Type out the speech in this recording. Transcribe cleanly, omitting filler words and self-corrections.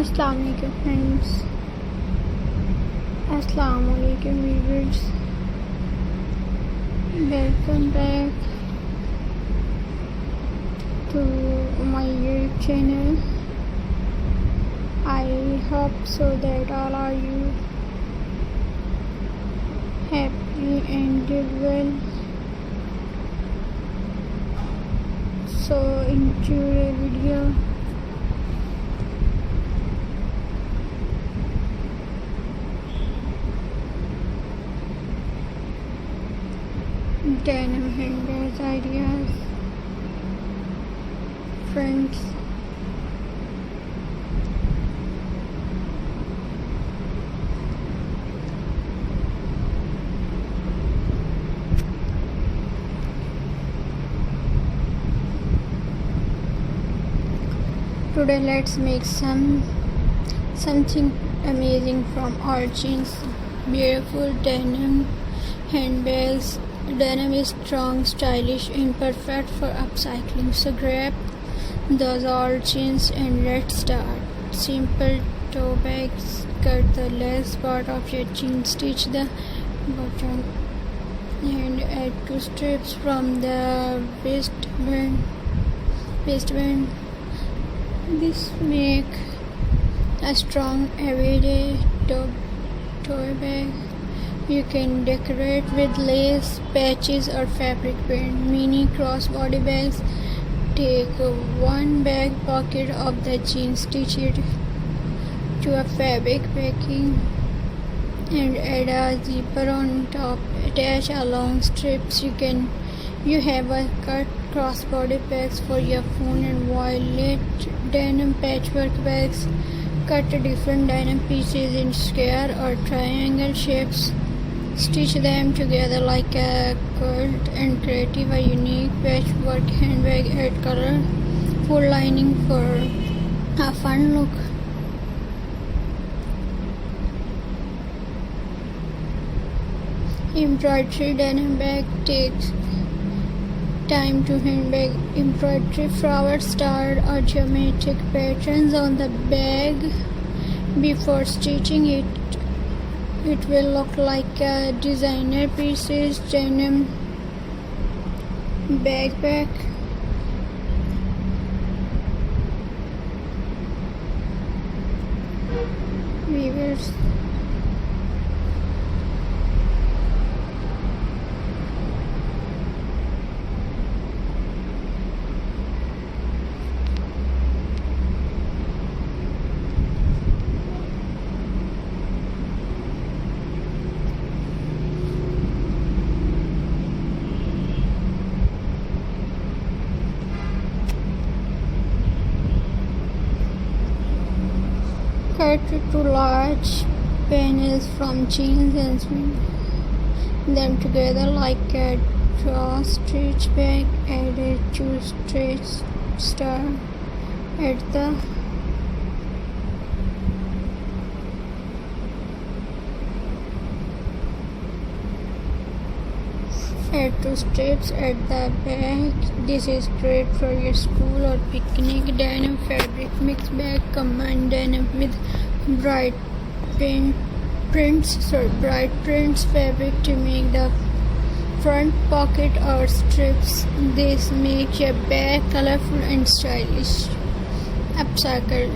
Assalamu alaikum friends. Assalamu alaikum viewers. Welcome back to my YouTube channel. I hope so that all are you happy and did well. So into a video. Denim handbags ideas. Friends, today let's make something amazing from our jeans. Beautiful denim handbags. Denim is strong, stylish, and perfect for upcycling. So grab those old jeans and let's start. Simple toe bags. Cut the last part of your jeans. Stitch the bottom and add two strips from the waistband. This make a strong everyday toe bag. You can decorate with lace, patches, or fabric print. Mini crossbody bags. Take one back pocket of the jeans, stitch it to a fabric backing, and add a zipper on top. Attach a long strips. You have a cut crossbody bags for your phone and wallet. Denim patchwork bags. Cut different denim pieces in square or triangle shapes. Stitch them together like a quilt and create a unique patchwork handbag. Add colorful lining for a fun look. Embroidery denim bag takes time to handbag. Embroidery flower star or geometric patterns on the bag. Before stitching it will look like a designer pieces. Denim backpack. Weavers. Cut two large panels from jeans and sew them together like a drawstitch bag. Add a two stitch star at the Add two strips at the back. This is great for your school or picnic. Denim fabric mix bag. Combine denim with bright prints fabric to make the front pocket or strips. This makes your bag colorful and stylish. Upcycle